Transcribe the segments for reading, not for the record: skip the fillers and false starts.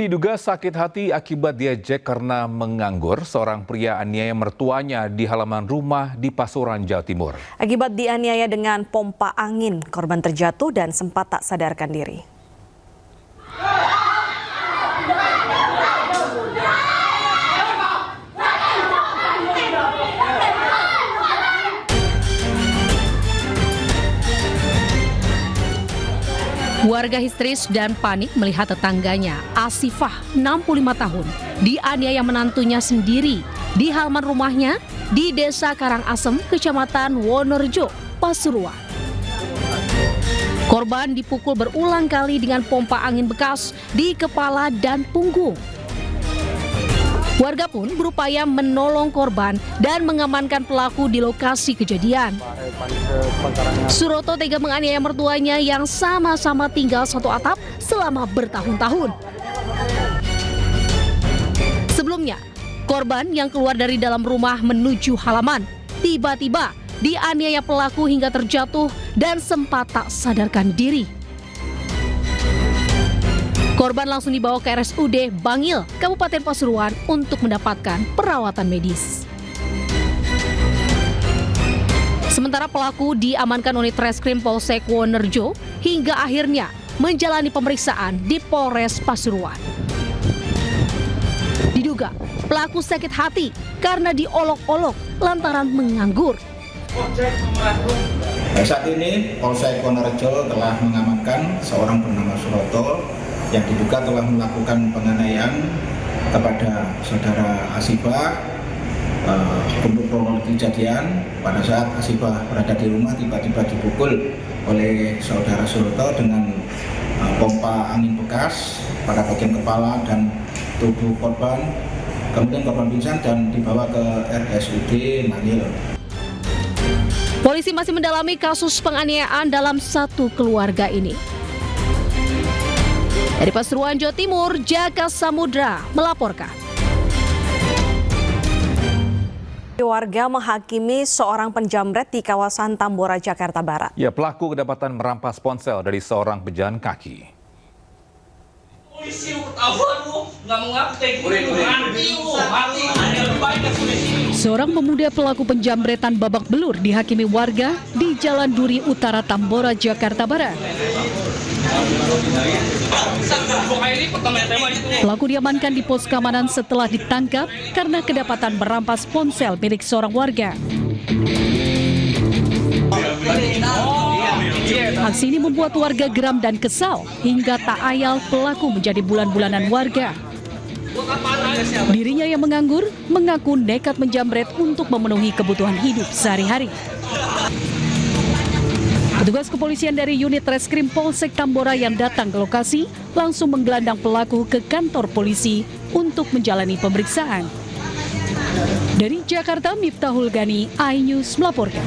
diduga sakit hati akibat diejek karena menganggur, seorang pria aniaya mertuanya di halaman rumah di Pasuruan, Jawa Timur. Akibat dianiaya dengan pompa angin, korban terjatuh dan sempat tak sadarkan diri. Warga histeris dan panik melihat tetangganya, Asifah, 65 tahun, dianiaya menantunya sendiri di halaman rumahnya di Desa Karangasem, Kecamatan Wonorejo, Pasuruan. Korban dipukul berulang kali dengan pompa angin bekas di kepala dan punggung. Warga pun berupaya menolong korban dan mengamankan pelaku di lokasi kejadian. Suroto tega menganiaya mertuanya yang sama-sama tinggal satu atap selama bertahun-tahun. Sebelumnya, korban yang keluar dari dalam rumah menuju halaman tiba-tiba dianiaya pelaku hingga terjatuh dan sempat tak sadarkan diri. Korban langsung dibawa ke RSUD Bangil, Kabupaten Pasuruan untuk mendapatkan perawatan medis. Sementara pelaku diamankan unit Reskrim Polsek Wonorejo hingga akhirnya menjalani pemeriksaan di Polres Pasuruan. Diduga pelaku sakit hati karena diolok-olok lantaran menganggur. Saat ini Polsek Wonorejo telah mengamankan seorang bernama Suroto yang diduga telah melakukan penganiayaan kepada saudara Asifah. Untuk kronologi kejadian, pada saat Asifah berada di rumah tiba-tiba dipukul oleh saudara Suroto dengan pompa angin bekas pada bagian kepala dan tubuh korban. Kemudian korban pingsan dan dibawa ke RSUD Bangil. Polisi masih mendalami kasus penganiayaan dalam satu keluarga ini. Dari Pasuruan, Jawa Timur, Jaka Samudra melaporkan. Warga menghakimi seorang penjamret di kawasan Tambora, Jakarta Barat. Ya, pelaku kedapatan merampas ponsel dari seorang pejalan kaki. Seorang pemuda pelaku penjamretan babak belur dihakimi warga di Jalan Duri Utara, Tambora, Jakarta Barat. Pelaku diamankan di pos keamanan setelah ditangkap karena kedapatan merampas ponsel milik seorang warga. Aksi ini membuat warga geram dan kesal hingga tak ayal pelaku menjadi bulan-bulanan warga. Dirinya yang menganggur mengaku nekat menjamret untuk memenuhi kebutuhan hidup sehari-hari. Petugas kepolisian dari unit Reskrim Polsek Tambora yang datang ke lokasi langsung menggelandang pelaku ke kantor polisi untuk menjalani pemeriksaan. Dari Jakarta, Miftahul Gani, iNews melaporkan.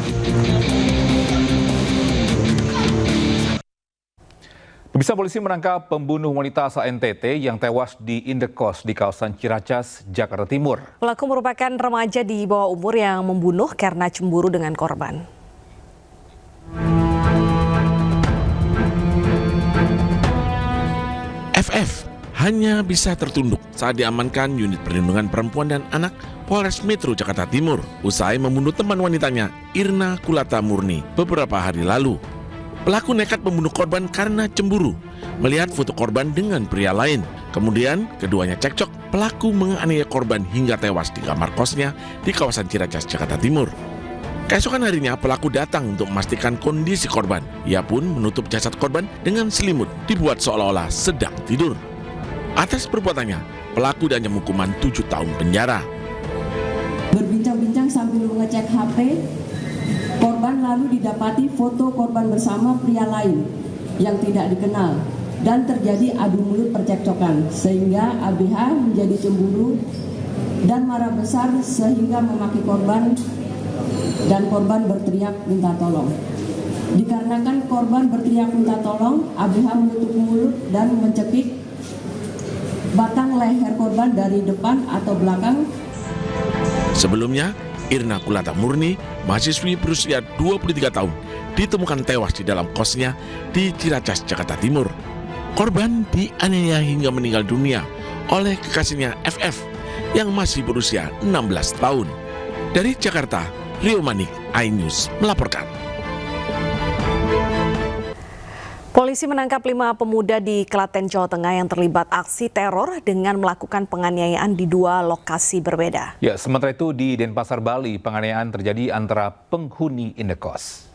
Pemirsa, polisi menangkap pembunuh wanita asal NTT yang tewas di indekos di kawasan Ciracas, Jakarta Timur. Pelaku merupakan remaja di bawah umur yang membunuh karena cemburu dengan korban. FF hanya bisa tertunduk saat diamankan unit perlindungan perempuan dan anak Polres Metro Jakarta Timur usai membunuh teman wanitanya Irna Kulata Murni beberapa hari lalu. Pelaku nekat membunuh korban karena cemburu melihat foto korban dengan pria lain. Kemudian keduanya cekcok, pelaku menganiaya korban hingga tewas di kamar kosnya di kawasan Ciracas, Jakarta Timur. Keesokan harinya pelaku datang untuk memastikan kondisi korban. Ia pun menutup jasad korban dengan selimut dibuat seolah-olah sedang tidur. Atas perbuatannya, pelaku diancam hukuman 7 tahun penjara. Berbincang-bincang sambil mengecek HP, korban lalu didapati foto korban bersama pria lain yang tidak dikenal dan terjadi adu mulut percekcokan sehingga ABH menjadi cemburu dan marah besar sehingga memaki korban dan korban berteriak minta tolong. Dikarenakan korban berteriak minta tolong, ABH menutup mulut dan mencekik batang leher korban dari depan atau belakang. Sebelumnya, Irna Kulata Murni, mahasiswi berusia 23 tahun, ditemukan tewas di dalam kosnya di Ciracas, Jakarta Timur. Korban dianiaya hingga meninggal dunia oleh kekasihnya FF yang masih berusia 16 tahun. Dari Jakarta, Rio Manik, iNews melaporkan. Polisi menangkap 5 pemuda di Klaten, Jawa Tengah yang terlibat aksi teror dengan melakukan penganiayaan di 2 lokasi berbeda. Ya, sementara itu di Denpasar, Bali, penganiayaan terjadi antara penghuni indekos.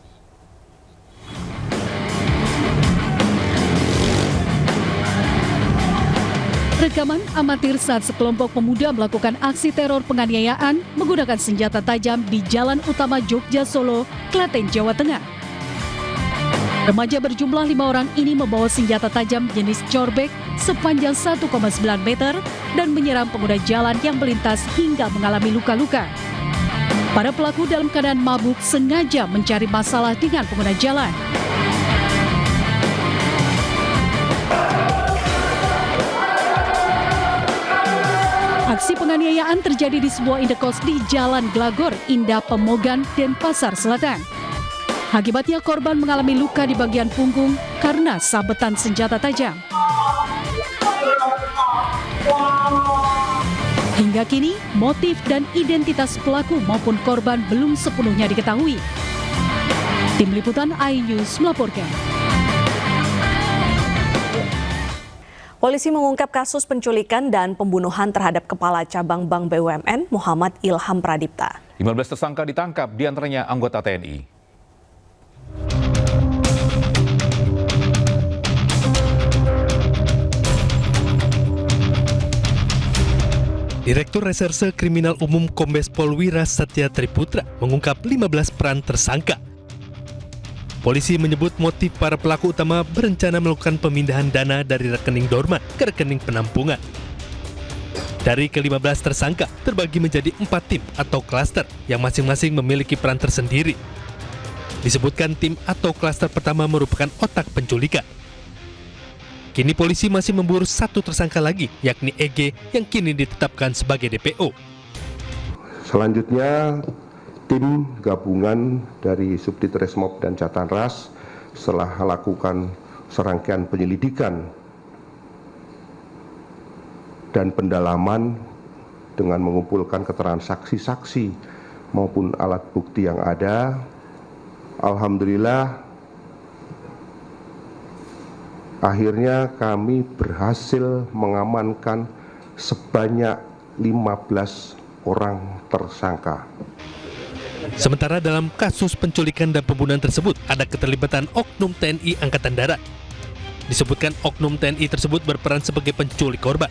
Rekaman amatir saat sekelompok pemuda melakukan aksi teror penganiayaan menggunakan senjata tajam di Jalan Utama Jogja Solo, Klaten, Jawa Tengah. Remaja berjumlah 5 orang ini membawa senjata tajam jenis corbek sepanjang 1,9 meter dan menyerang pengguna jalan yang melintas hingga mengalami luka-luka. Para pelaku dalam keadaan mabuk sengaja mencari masalah dengan pengguna jalan. Aksi penganiayaan terjadi di sebuah indekos di Jalan Glagor, Indah Pemogan, Denpasar Selatan. Akibatnya korban mengalami luka di bagian punggung karena sabetan senjata tajam. Hingga kini, motif dan identitas pelaku maupun korban belum sepenuhnya diketahui. Tim Liputan iNews melaporkan. Polisi mengungkap kasus penculikan dan pembunuhan terhadap Kepala Cabang Bank BUMN Muhammad Ilham Pradipta. 15 tersangka ditangkap, diantaranya anggota TNI. Direktur Reserse Kriminal Umum Kombes Pol Wira Satya Triputra mengungkap 15 peran tersangka. Polisi menyebut motif para pelaku utama berencana melakukan pemindahan dana dari rekening dorman ke rekening penampungan. Dari ke-15 tersangka terbagi menjadi 4 tim atau klaster yang masing-masing memiliki peran tersendiri. Disebutkan tim atau klaster pertama merupakan otak penculikan. Kini polisi masih memburu 1 tersangka lagi, yakni EG yang kini ditetapkan sebagai DPO. Selanjutnya, tim gabungan dari Subdit Resmob dan Jatan Ras setelah melakukan serangkaian penyelidikan dan pendalaman dengan mengumpulkan keterangan saksi-saksi maupun alat bukti yang ada, alhamdulillah akhirnya kami berhasil mengamankan sebanyak 15 orang tersangka. Sementara dalam kasus penculikan dan pembunuhan tersebut ada keterlibatan oknum TNI Angkatan Darat. Disebutkan oknum TNI tersebut berperan sebagai penculik korban.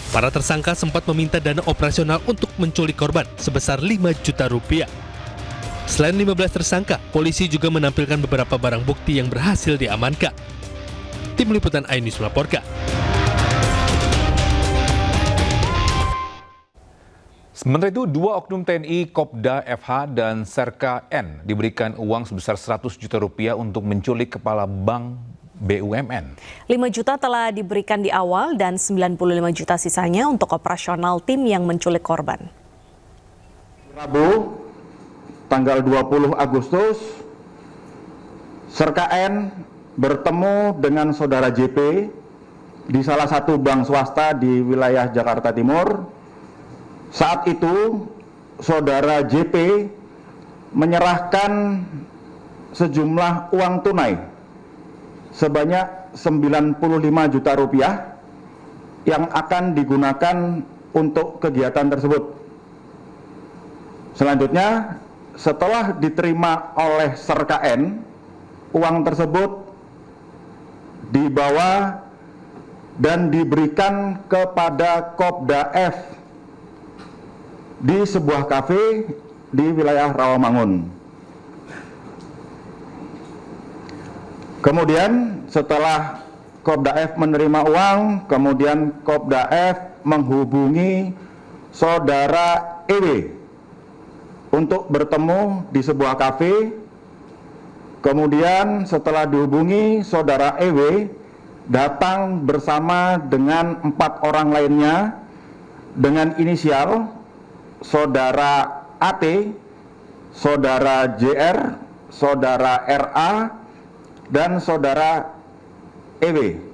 Para tersangka sempat meminta dana operasional untuk menculik korban sebesar 5 juta rupiah. Selain 15 tersangka, polisi juga menampilkan beberapa barang bukti yang berhasil diamankan. Tim Liputan iNews melaporkan. Sementara itu, 2 oknum TNI, Kopda FH dan Serka N diberikan uang sebesar 100 juta rupiah untuk menculik kepala bank BUMN. 5 juta telah diberikan di awal dan 95 juta sisanya untuk operasional tim yang menculik korban. Rabu, tanggal 20 Agustus, Serka N bertemu dengan saudara JP di salah satu bank swasta di wilayah Jakarta Timur. Saat itu, saudara JP menyerahkan sejumlah uang tunai sebanyak 95 juta rupiah yang akan digunakan untuk kegiatan tersebut. Selanjutnya, setelah diterima oleh Serka N, uang tersebut dibawa dan diberikan kepada Kopda F di sebuah kafe di wilayah Rawamangun. Kemudian setelah Kopda F menerima uang, kemudian Kopda F menghubungi saudara EW untuk bertemu di sebuah kafe. Kemudian setelah dihubungi, saudara EW datang bersama dengan 4 orang lainnya dengan inisial saudara AT, saudara JR, saudara RA, dan saudara EW.